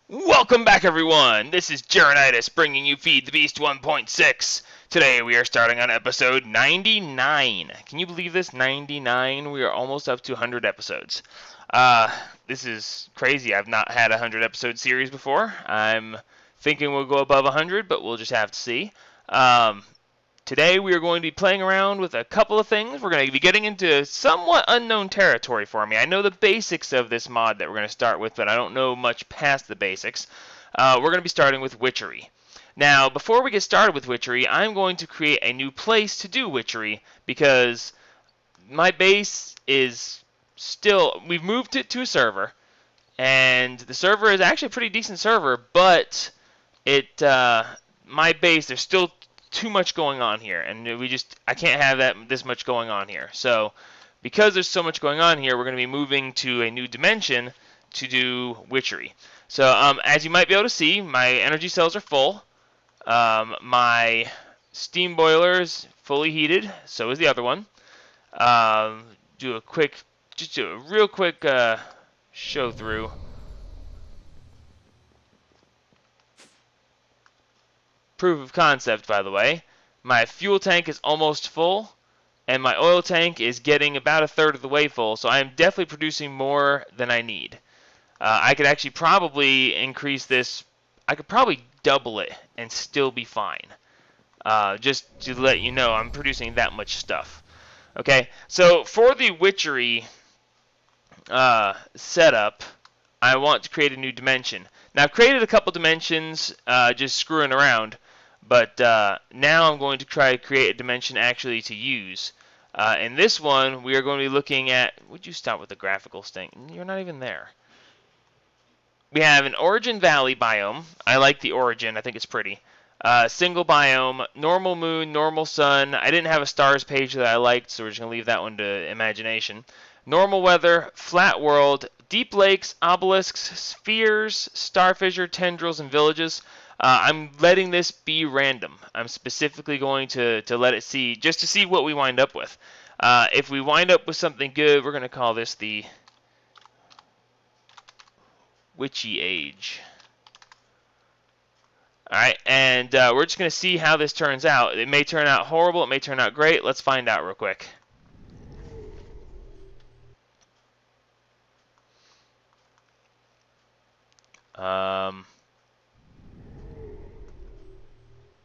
Welcome back, everyone! This is Jeronitis bringing you Feed the Beast 1.6. Today we are starting on episode 99. Can you believe this? 99? We are almost up to 100 episodes. This is crazy. I've not had a 100 episode series before. I'm thinking we'll go above 100, but we'll just have to see. Today we are going to be playing around with a couple of things. We're going to be getting into somewhat unknown territory for me. I know the basics of this mod that we're going to start with, but I don't know much past the basics. We're going to be starting with witchery. Now, before we get started with witchery, I'm going to create a new place to do witchery because my base is still... We've moved it to a server, and the server is actually a pretty decent server, but my base, there's still too much going on here, and I can't have this much going on here. So because there's so much going on here, we're going to be moving to a new dimension to do witchery. So as you might be able to see, my energy cells are full. My steam boiler is fully heated, so is the other one. Just do a real quick show through. Proof of concept, by the way. My fuel tank is almost full, and my oil tank is getting about a third of the way full, so I am definitely producing more than I need. I could actually probably increase this. I could probably double it and still be fine. Just to let you know, I'm producing that much stuff. Okay, so for the witchery setup, I want to create a new dimension. Now, I've created a couple dimensions just screwing around, but now I'm going to try to create a dimension actually to use. In this one, we are going to be looking at... Would you stop with the graphical thing? You're not even there. We have an Origin Valley biome. I like the Origin. I think it's pretty. Single biome, normal moon, normal sun. I didn't have a stars page that I liked, so we're just going to leave that one to imagination. Normal weather, flat world, deep lakes, obelisks, spheres, star fissure, tendrils, and villages. I'm letting this be random. I'm specifically going to let it see, just to see what we wind up with. If we wind up with something good, we're going to call this the Witchy Age. Alright, and we're just going to see how this turns out. It may turn out horrible, it may turn out great. Let's find out real quick.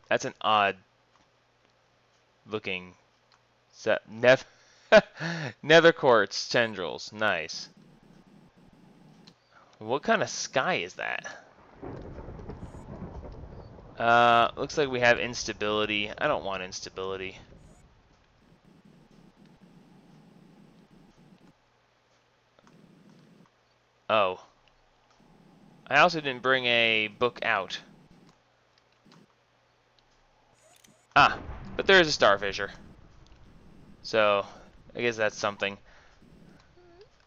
That's an odd looking set. Nether quartz tendrils. Nice. What kind of sky is that? Looks like we have instability. I don't want instability. Oh. I also didn't bring a book out. Ah, but there is a star fissure. So, I guess that's something.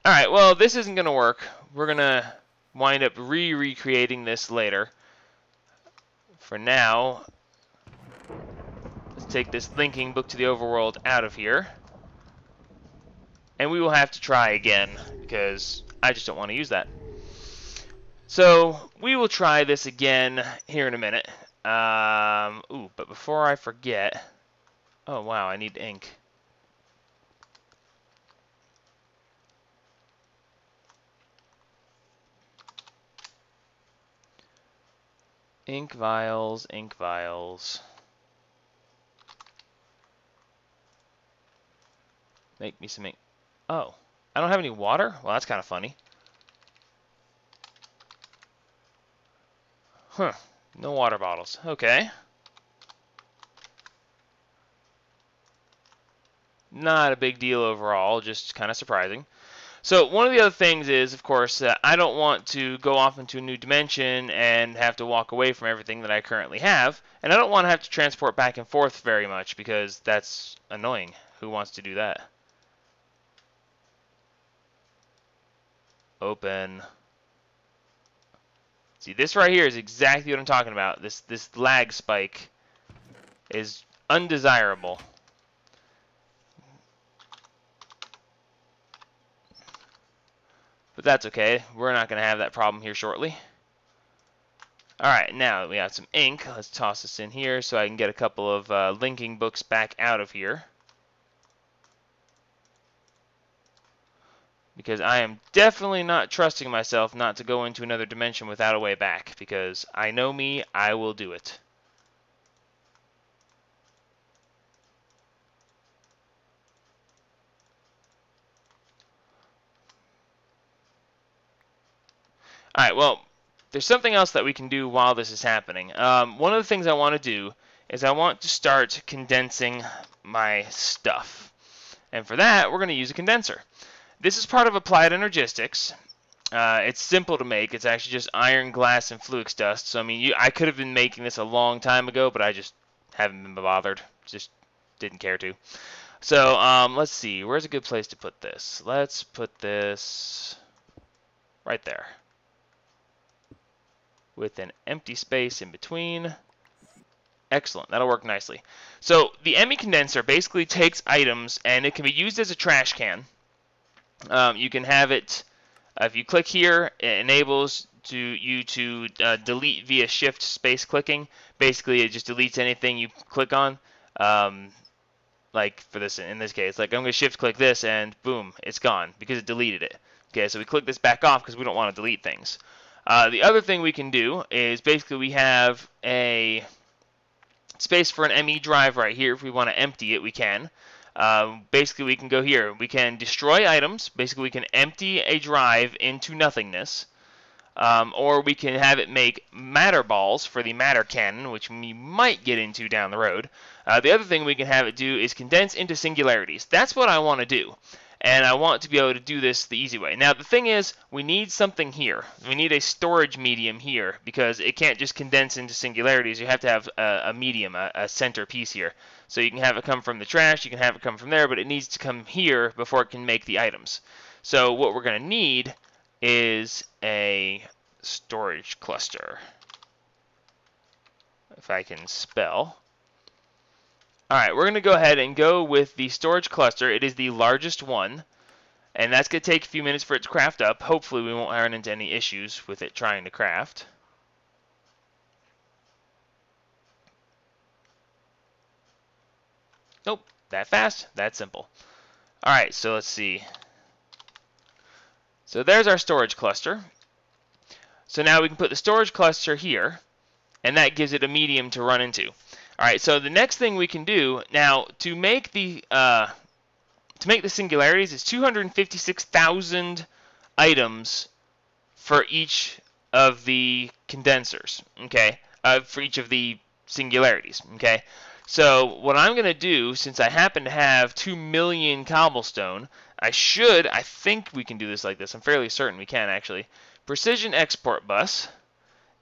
Alright, well, this isn't going to work. We're going to wind up recreating this later. For now, let's take this linking book to the overworld out of here. And we will have to try again, because I just don't want to use that. So, we will try this again here in a minute. But before I forget... Oh, wow, I need ink. Ink vials, ink vials. Make me some ink. Oh, I don't have any water? Well, that's kind of funny. Huh, no water bottles. Okay. Not a big deal overall, just kind of surprising. So one of the other things is, of course, that I don't want to go off into a new dimension and have to walk away from everything that I currently have, and I don't want to have to transport back and forth very much because that's annoying. Who wants to do that? Open. See, this right here is exactly what I'm talking about. This lag spike is undesirable. But that's okay. We're not going to have that problem here shortly. Alright, now that we have some ink, let's toss this in here so I can get a couple of linking books back out of here. Because I am definitely not trusting myself not to go into another dimension without a way back. Because I know me, I will do it. Alright, well, there's something else that we can do while this is happening. One of the things I want to do is I want to start condensing my stuff. And for that, we're going to use a condenser. This is part of applied Energistics. It's simple to make. It's actually just iron, glass, and Fluix dust. So, I mean, I could have been making this a long time ago, but I just haven't been bothered. Just didn't care to. So, let's see. Where's a good place to put this? Let's put this right there, with an empty space in between. Excellent, that'll work nicely. So the ME condenser basically takes items and it can be used as a trash can. You can have it, if you click here, it enables you to delete via shift space clicking. Basically it just deletes anything you click on. Like for this, in this case, like I'm going to shift click this and boom, it's gone because it deleted it. Okay, so we click this back off because we don't want to delete things. The other thing we can do is basically we have a space for an ME drive right here. If we want to empty it, we can. Basically, we can go here. We can destroy items. Basically, we can empty a drive into nothingness. Or we can have it make matter balls for the matter cannon, which we might get into down the road. The other thing we can have it do is condense into singularities. That's what I want to do. And I want to be able to do this the easy way. Now, the thing is, we need something here. We need a storage medium here, because it can't just condense into singularities. You have to have a medium, a center piece here. So you can have it come from the trash, you can have it come from there, but it needs to come here before it can make the items. So what we're going to need is a storage cluster. If I can spell. Alright, we're going to go ahead and go with the storage cluster. It is the largest one, and that's going to take a few minutes for it to craft up. Hopefully we won't run into any issues with it trying to craft. Nope, that fast, that simple. Alright, so let's see. So there's our storage cluster. So now we can put the storage cluster here, and that gives it a medium to run into. Alright, so the next thing we can do now to make the singularities is 256,000 items for each of the condensers. Okay, for each of the singularities. Okay, so what I'm going to do, since I happen to have 2 million cobblestone, I think we can do this like this. I'm fairly certain we can actually. Precision export bus,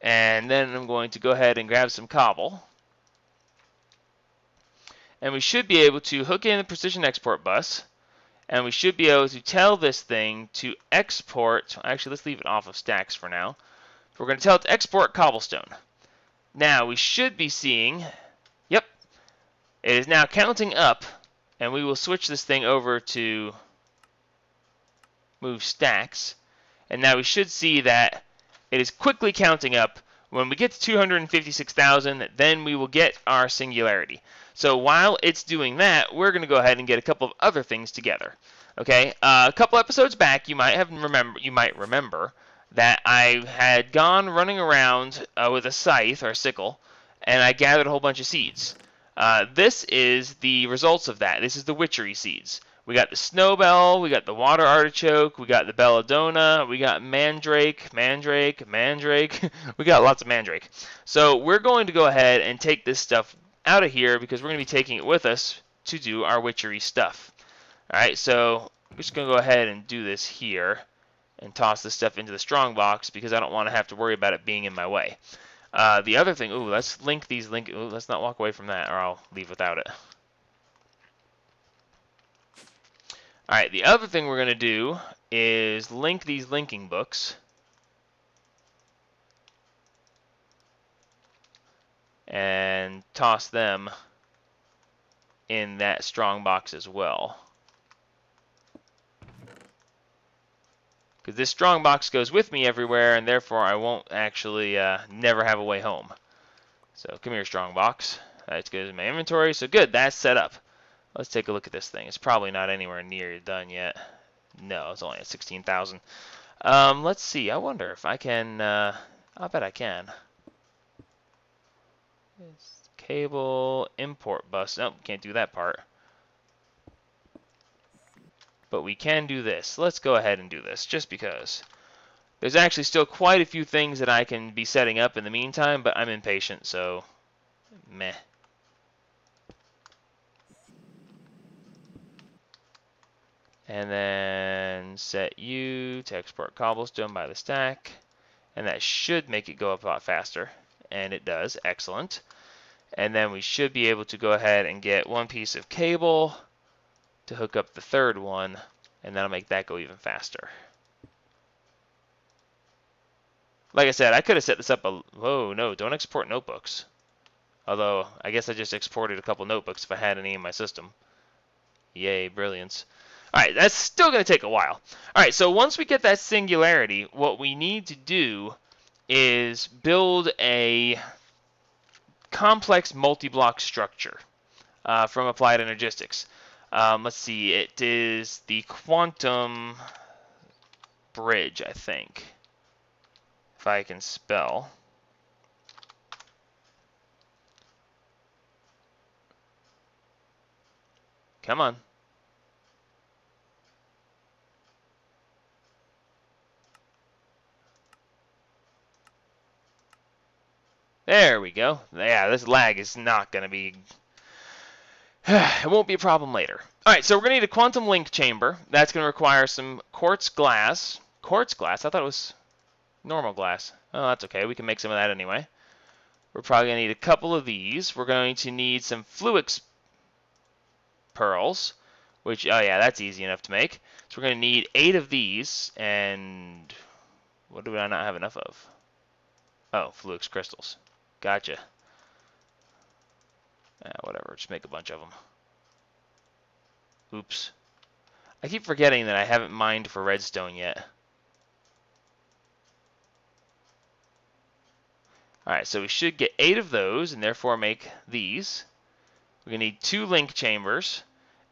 and then I'm going to go ahead and grab some cobble. And we should be able to hook in the precision export bus, and we should be able to tell this thing to export. Actually, let's leave it off of stacks for now. We're going to tell it to export cobblestone. Now we should be seeing, yep, it is now counting up, and we will switch this thing over to move stacks, and now we should see that it is quickly counting up. When we get to 256,000, then we will get our singularity. So while it's doing that, we're going to go ahead and get a couple of other things together. Okay, a couple episodes back, you might remember that I had gone running around with a scythe or a sickle, and I gathered a whole bunch of seeds. This is the results of that. This is the witchery seeds. We got the snowbell, we got the water artichoke, we got the belladonna, we got mandrake. We got lots of mandrake. So we're going to go ahead and take this stuff out of here because we're going to be taking it with us to do our witchery stuff. Alright, so I'm just going to go ahead and do this here and toss this stuff into the strong box because I don't want to have to worry about it being in my way. The other thing, let's link these let's not walk away from that or I'll leave without it. Alright, the other thing we're going to do is link these linking books. And toss them in that strong box as well. Because Because this strong box goes with me everywhere, and therefore I won't actually never have a way home. So come here, strong box. That goes in my inventory. So good, that's set up. Let's take a look at this thing. It's probably not anywhere near done yet. No, it's only at 16,000. Let's see. I wonder if I can. I bet I can. Cable import bus. Nope, can't do that part. But we can do this. Let's go ahead and do this, just because. There's actually still quite a few things that I can be setting up in the meantime, but I'm impatient, so meh. And then set you to export cobblestone by the stack. And that should make it go up a lot faster. And it does. Excellent. And then we should be able to go ahead and get one piece of cable to hook up the third one. And that'll make that go even faster. Like I said, I could have set this up a... Whoa, no, don't export notebooks. Although, I guess I just exported a couple notebooks if I had any in my system. Yay, brilliance. Alright, that's still going to take a while. Alright, so once we get that singularity, what we need to do is build a complex multi-block structure from Applied Energistics. Let's see, it is the quantum bridge, I think. If I can spell. Come on. There we go. Yeah, this lag is not going to be... it won't be a problem later. Alright, so we're going to need a quantum link chamber. That's going to require some quartz glass. Quartz glass? I thought it was normal glass. Oh, that's okay. We can make some of that anyway. We're probably going to need a couple of these. We're going to need some Fluix pearls, which, oh yeah, that's easy enough to make. So we're going to need 8 of these, and what do I not have enough of? Oh, Fluix crystals. Gotcha. Whatever, just make a bunch of them. Oops. I keep forgetting that I haven't mined for redstone yet. Alright, so we should get 8 of those, and therefore make these. We're going to need 2 link chambers,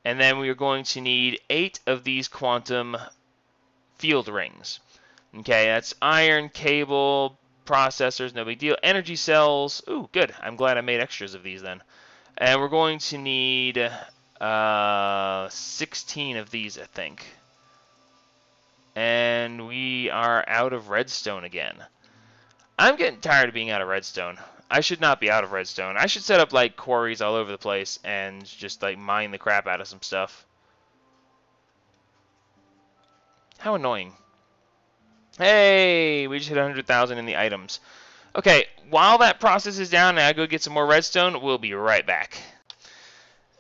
and then we are going to need 8 of these quantum field rings. Okay, that's iron, cable, processors, no big deal. Energy cells, ooh, good. I'm glad I made extras of these then. And we're going to need 16 of these, I think. And we are out of redstone again. I'm getting tired of being out of redstone. I should not be out of redstone. I should set up like quarries all over the place and just like mine the crap out of some stuff. How annoying. Hey, we just hit 100,000 in the items. Okay, while that process is down and I go get some more redstone, we'll be right back.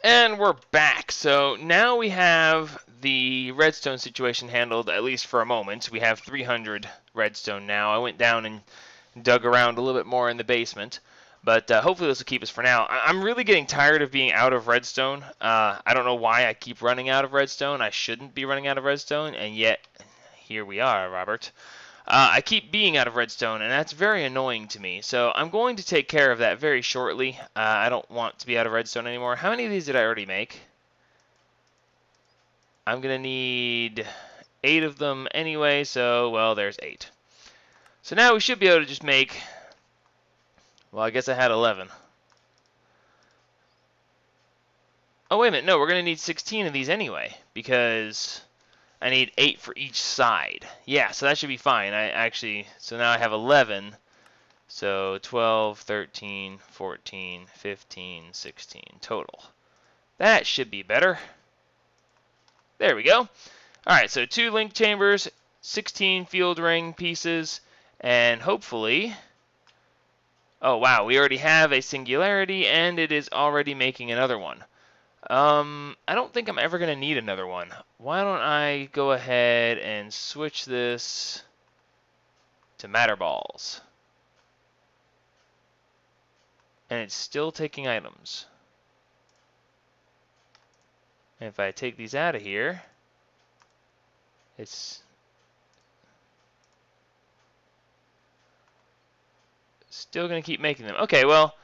And we're back. So now we have the redstone situation handled, at least for a moment. We have 300 redstone now. I went down and dug around a little bit more in the basement, but hopefully this will keep us for now. I'm really getting tired of being out of redstone. I don't know why I keep running out of redstone. I shouldn't be running out of redstone, and yet here we are, Robert. I keep being out of redstone, and that's very annoying to me. So I'm going to take care of that very shortly. I don't want to be out of redstone anymore. How many of these did I already make? I'm going to need 8 of them anyway, so, well, there's 8. So now we should be able to just make, well, I guess I had 11. Oh, wait a minute, no, we're going to need 16 of these anyway, because I need 8 for each side. Yeah, so that should be fine. So now I have 11. So 12, 13, 14, 15, 16 total. That should be better. There we go. Alright, so 2 link chambers, 16 field ring pieces, and hopefully... Oh, wow, we already have a singularity, and it is already making another one. I don't think I'm ever going to need another one. Why don't I go ahead and switch this to matter balls? And it's still taking items. And if I take these out of here, it's... Still going to keep making them. Okay, well,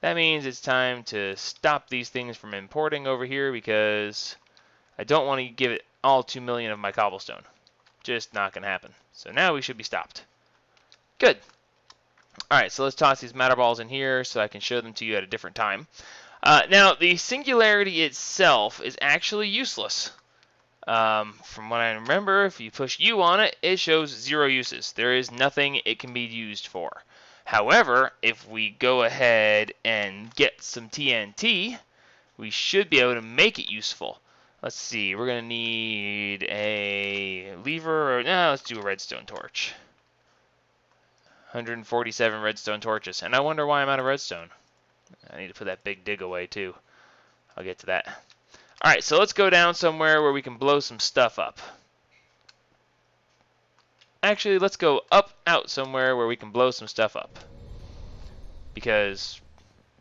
that means it's time to stop these things from importing over here because I don't want to give it all 2 million of my cobblestone. Just not going to happen. So now we should be stopped. Good. Alright, so let's toss these matter balls in here so I can show them to you at a different time. Now, the singularity itself is actually useless. From what I remember, if you push U on it, it shows 0 uses. There is nothing it can be used for. However, if we go ahead and get some TNT, we should be able to make it useful. Let's see, we're going to need a lever, or no, let's do a redstone torch. 147 redstone torches, and I wonder why I'm out of redstone. I need to put that big dig away too. I'll get to that. Alright, so let's go down somewhere where we can blow some stuff up. Actually, let's go out somewhere where we can blow some stuff up. Because,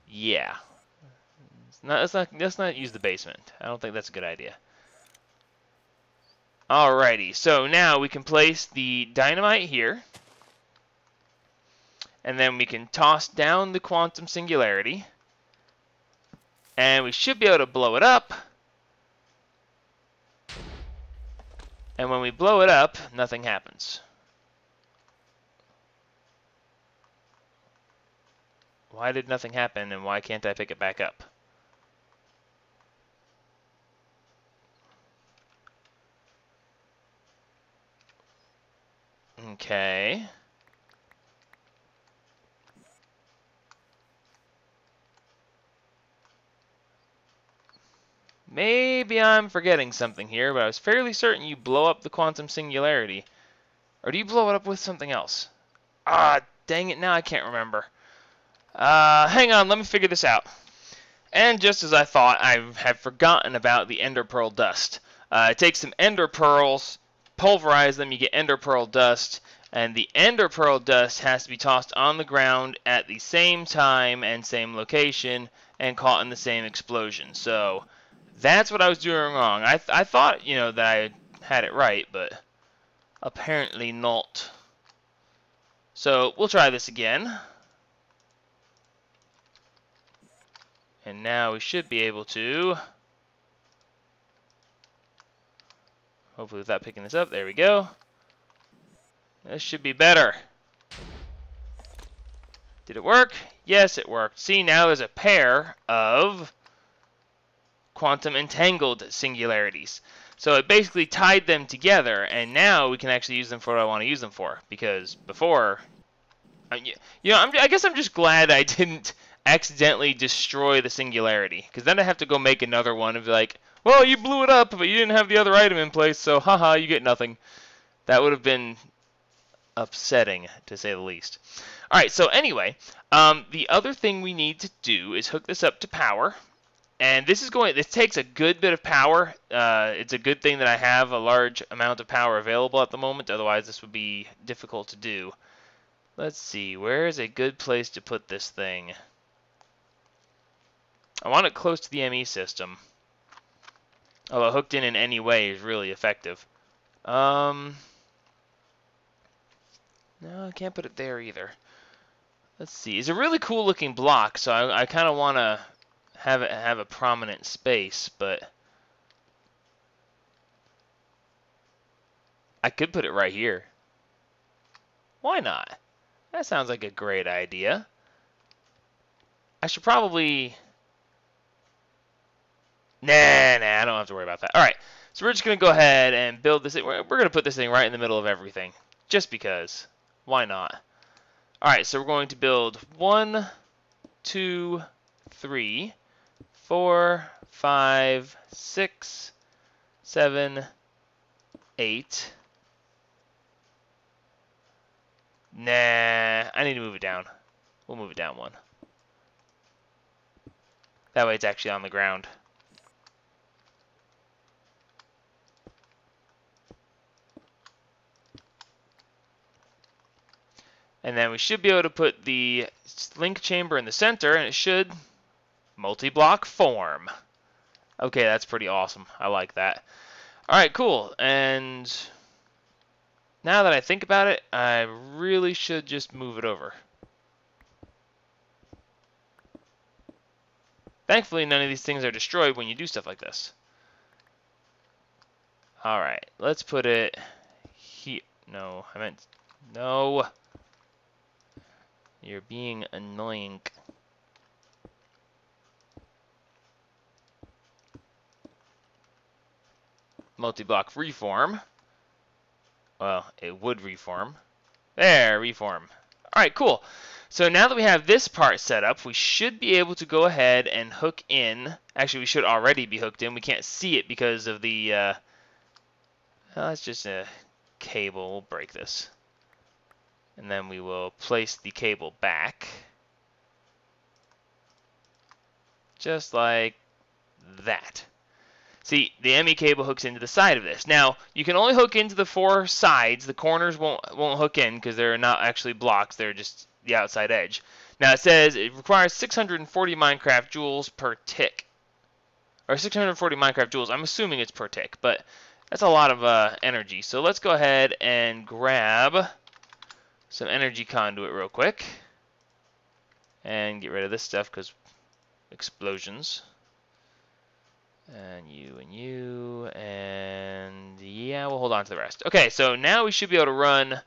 yeah. Let's not use the basement. I don't think that's a good idea. Alrighty, so now we can place the dynamite here. And then we can toss down the quantum singularity. And we should be able to blow it up. And when we blow it up, nothing happens. Why did nothing happen, and why can't I pick it back up? Okay. Maybe I'm forgetting something here, but I was fairly certain you blow up the quantum singularity. Or do you blow it up with something else? Ah, dang it, now I can't remember. Hang on, let me figure this out. And just as I thought, I had forgotten about the ender pearl dust. It takes some ender pearls, pulverize them, you get ender pearl dust, and the ender pearl dust has to be tossed on the ground at the same time and same location and caught in the same explosion. So that's what I was doing wrong. I thought, you know, that I had it right, but apparently not. So we'll try this again. And now we should be able to, hopefully without picking this up, there we go. This should be better. Did it work? Yes, it worked. See, now there's a pair of quantum entangled singularities. So it basically tied them together, and now we can actually use them for what I want to use them for. Because before, you know, I guess I'm just glad I didn't accidentally destroy the singularity, because then I have to go make another one and be like, well, you blew it up, but you didn't have the other item in place, so haha, you get nothing. That would have been upsetting, to say the least. Alright, so anyway, the other thing we need to do is hook this up to power, and this takes a good bit of power. It's a good thing that I have a large amount of power available at the moment, otherwise this would be difficult to do. Let's see, where is a good place to put this thing? I want it close to the ME system. Although hooked in any way is really effective. No, I can't put it there either. Let's see. It's a really cool looking block, so I kind of want to have it have a prominent space, but I could put it right here. Why not? That sounds like a great idea. I should probably... Nah, I don't have to worry about that. Alright, so we're just going to go ahead and build this. We're going to put this thing right in the middle of everything. Just because. Why not? Alright, so we're going to build 1, 2, 3, 4, 5, 6, 7, 8. Nah, I need to move it down. We'll move it down 1. That way it's actually on the ground. And then we should be able to put the link chamber in the center, and it should multi-block form. Okay, that's pretty awesome. I like that. Alright, cool. And now that I think about it, I really should just move it over. Thankfully, none of these things are destroyed when you do stuff like this. Alright, let's put it here. No, I meant... No! You're being annoying. Multi-block reform. Well, it would reform. There, reform. Alright, cool. So now that we have this part set up, we should be able to go ahead and hook in. Actually, we should already be hooked in. We can't see it because of the... well, it's just a cable. We'll break this. And then we will place the cable back. Just like that. See, the ME cable hooks into the side of this. Now, you can only hook into the 4 sides. The corners won't hook in because they're not actually blocks. They're just the outside edge. Now, it says it requires 640 Minecraft joules per tick. Or 640 Minecraft joules. I'm assuming it's per tick, but that's a lot of energy. So let's go ahead and grab some energy conduit real quick. And get rid of this stuff because explosions. And you, and yeah, we'll hold on to the rest. Okay, so now we should be able to run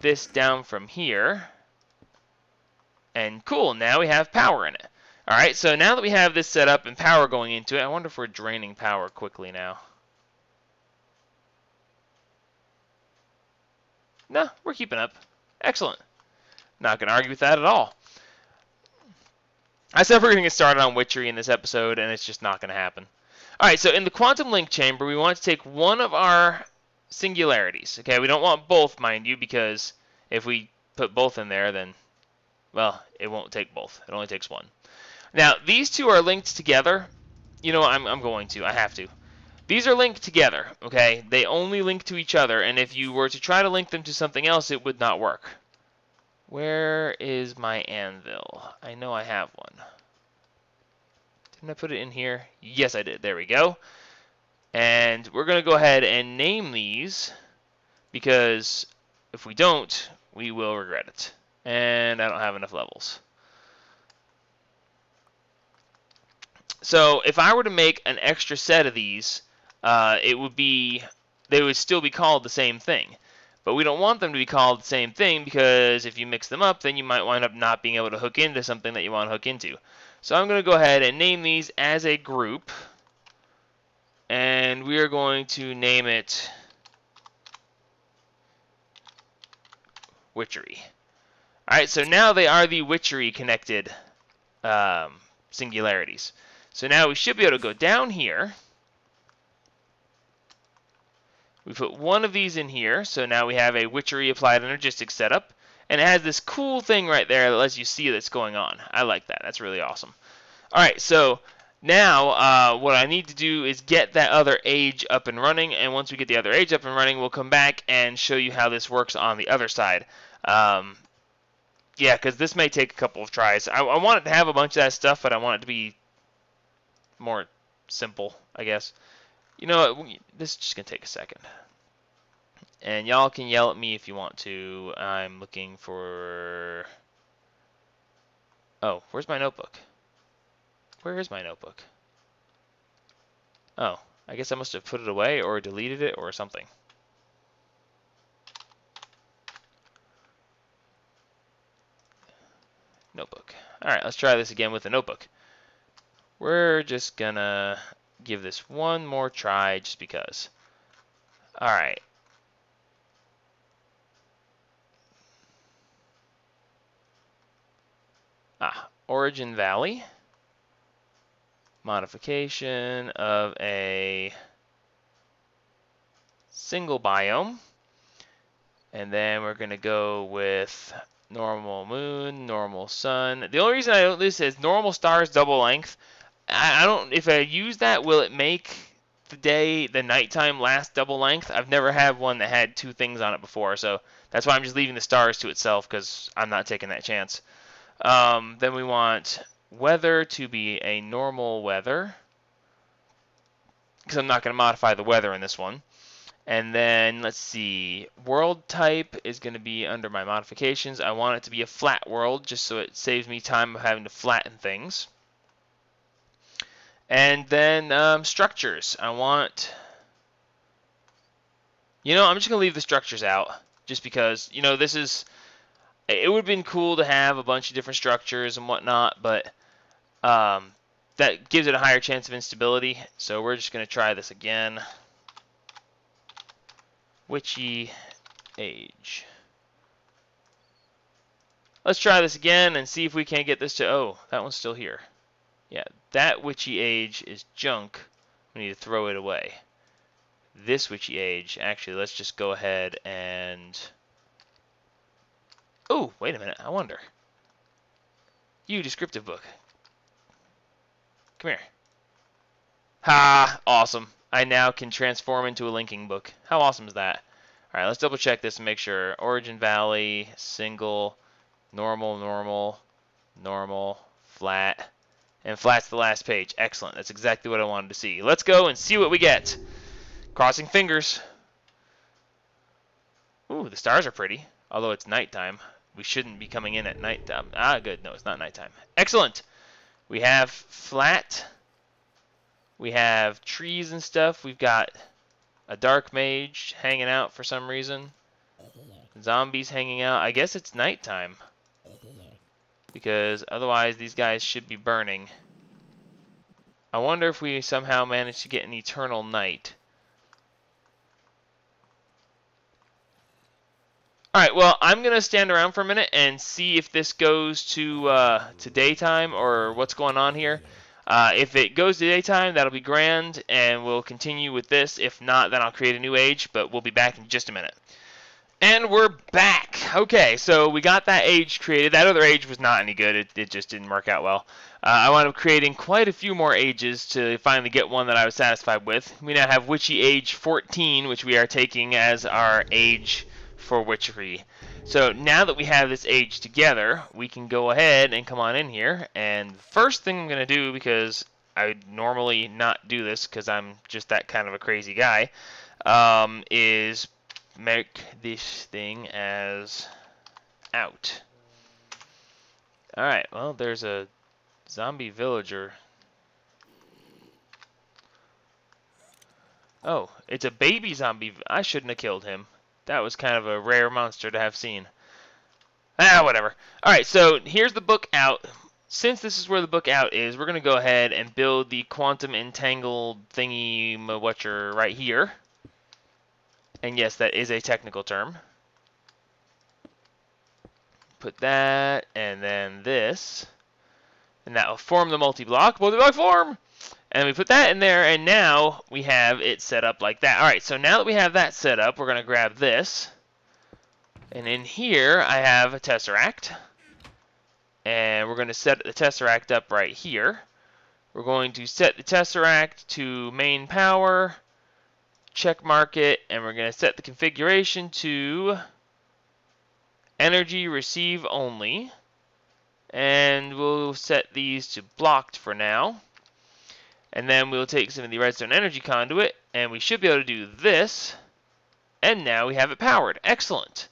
this down from here. And cool, now we have power in it. Alright, so now that we have this set up and power going into it, I wonder if we're draining power quickly now. No, we're keeping up. Excellent. Not going to argue with that at all. I said we're going to get started on witchery in this episode, and it's just not going to happen. Alright, so in the quantum link chamber, we want to take one of our singularities. Okay, we don't want both, mind you, because if we put both in there, then, well, it won't take both. It only takes one. Now, these two are linked together. You know, I'm going to. I have to. These are linked together, okay? They only link to each other, and if you were to try to link them to something else, it would not work. Where is my anvil? I know I have one. Didn't I put it in here? Yes, I did. There we go. And we're going to go ahead and name these, because if we don't, we will regret it. And I don't have enough levels. So if I were to make an extra set of these, they would still be called the same thing. But we don't want them to be called the same thing because if you mix them up, then you might wind up not being able to hook into something that you want to hook into. So I'm going to go ahead and name these as a group. And we are going to name it Witchery. Alright, so now they are the Witchery connected singularities. So now we should be able to go down here. We put one of these in here, so now we have a Witchery applied Energistics setup. And it has this cool thing right there that lets you see that's going on. I like that. That's really awesome. Alright, so now what I need to do is get that other age up and running. And once we get the other age up and running, we'll come back and show you how this works on the other side. Yeah, because this may take a couple of tries. I want it to have a bunch of that stuff, but I want it to be more simple, I guess. You know what? This is just going to take a second. And y'all can yell at me if you want to. I'm looking for... Oh, where's my notebook? Where is my notebook? Oh, I guess I must have put it away or deleted it or something. Notebook. Alright, let's try this again with the notebook. We're just gonna give this one more try just because. Alright. Origin Valley. Modification of a single biome. And then we're going to go with normal moon, normal sun. The only reason I don't do this is normal stars double length. I don't, if I use that, will it make the nighttime last double length? I've never had one that had two things on it before, so that's why I'm just leaving the stars to itself because I'm not taking that chance. Then we want weather to be a normal weather because I'm not going to modify the weather in this one. And then, let's see, world type is going to be under my modifications. I want it to be a flat world just so it saves me time of having to flatten things. And then structures. I want... You know, I'm just going to leave the structures out. Just because, you know, this is... It would have been cool to have a bunch of different structures and whatnot, but that gives it a higher chance of instability. So we're just going to try this again. Witchy age. Let's try this again and see if we can't get this to... Oh, that one's still here. Yeah, that witchy age is junk. We need to throw it away. This witchy age, actually, let's just go ahead and... Oh, wait a minute, I wonder. You, descriptive book. Come here. Ha! Awesome. I now can transform into a linking book. How awesome is that? Alright, let's double check this and make sure. Origin Valley, single, normal, normal, normal, flat. And flat's the last page. Excellent. That's exactly what I wanted to see. Let's go and see what we get. Crossing fingers. Ooh, the stars are pretty. Although it's nighttime. We shouldn't be coming in at nighttime. Ah, good. No, it's not nighttime. Excellent. We have flat. We have trees and stuff. We've got a dark mage hanging out for some reason. Zombies hanging out. I guess it's nighttime. Because otherwise these guys should be burning. I wonder if we somehow manage to get an eternal night. Alright, well, I'm going to stand around for a minute and see if this goes to daytime or what's going on here. If it goes to daytime, that'll be grand, and we'll continue with this. If not, then I'll create a new age, but we'll be back in just a minute. And we're back! Okay, so we got that age created. That other age was not any good. It just didn't work out well. I wound up creating quite a few more ages to finally get one that I was satisfied with. We now have Witchy Age 14, which we are taking as our age for witchery. So now that we have this age together, we can go ahead and come on in here. And the first thing I'm going to do, because I would normally not do this because I'm just that kind of a crazy guy, is make this thing as out. Alright, well, there's a zombie villager. Oh, it's a baby zombie. I shouldn't have killed him. That was kind of a rare monster to have seen. Ah, whatever. Alright, so here's the book out. Since this is where the book out is, we're going to go ahead and build the quantum entangled thingy-ma-whatcher right here. And yes, that is a technical term. Put that, and then this. And that will form the multi-block form! And we put that in there, and now we have it set up like that. Alright, so now that we have that set up, we're going to grab this. And in here, I have a Tesseract. And we're going to set the Tesseract up right here. We're going to set the Tesseract to main power. Check mark it, and we're going to set the configuration to energy receive only. And we'll set these to blocked for now. And then we'll take some of the redstone energy conduit, and we should be able to do this. And now we have it powered. Excellent.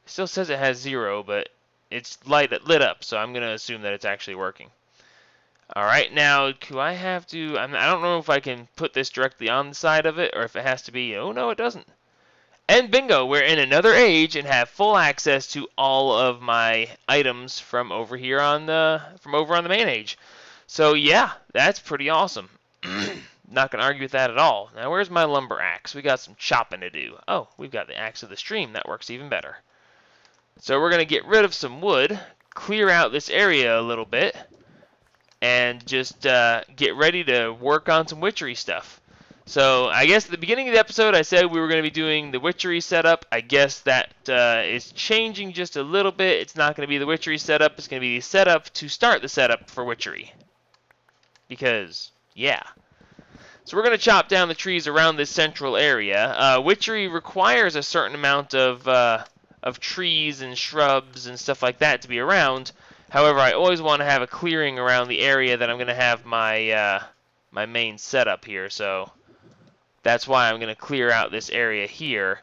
It still says it has 0, but it's lit up, so I'm going to assume that it's actually working. Alright, now, do I have to... I don't know if I can put this directly on the side of it, or if it has to be... Oh, no, it doesn't. And bingo, we're in another age and have full access to all of my items from over here on the... main age. So, yeah, that's pretty awesome. Not going to argue with that at all. Now, where's my lumber axe? We got some chopping to do. Oh, we've got the axe of the stream. That works even better. So we're going to get rid of some wood, clear out this area a little bit, and just get ready to work on some witchery stuff. So I guess at the beginning of the episode I said we were going to be doing the witchery setup. I guess that is changing just a little bit. It's not going to be the witchery setup. It's going to be the setup to start the setup for witchery. Because... yeah. So we're going to chop down the trees around this central area. Witchery requires a certain amount of trees and shrubs and stuff like that to be around. However, I always want to have a clearing around the area that I'm going to have my my main setup here. So that's why I'm going to clear out this area here.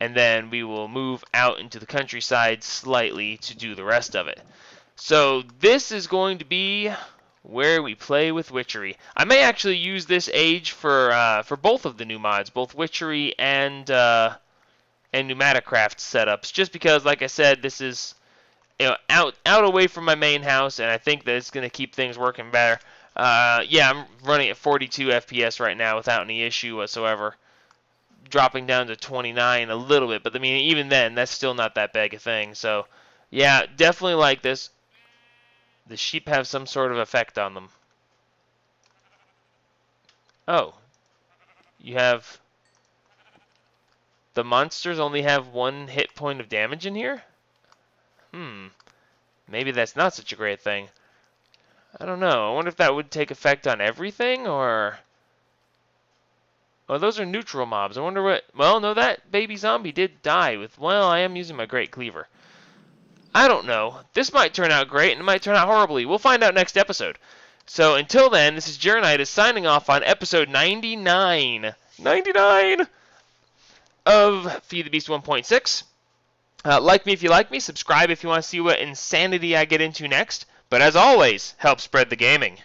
And then we will move out into the countryside slightly to do the rest of it. So this is going to be where we play with Witchery. I may actually use this age for both of the new mods, both Witchery and Pneumaticraft setups, just because, like I said, this is out away from my main house, and I think that it's going to keep things working better. Yeah, I'm running at 42 FPS right now without any issue whatsoever. Dropping down to 29 a little bit, but I mean, even then, that's still not that big a thing. So, yeah, definitely like this. The sheep have some sort of effect on them. Oh, you have... The monsters only have 1 hit point of damage in here? Maybe that's not such a great thing. I don't know. I wonder if that would take effect on everything, or... Oh, those are neutral mobs. I wonder what... Well, no, that baby zombie did die with... Well, I am using my Great Cleaver. I don't know. This might turn out great, and it might turn out horribly. We'll find out next episode. So, until then, this is Jeronitis signing off on episode 99. 99! Of Feed the Beast 1.6. Like me if you like me. Subscribe if you want to see what insanity I get into next. But as always, help spread the gaming.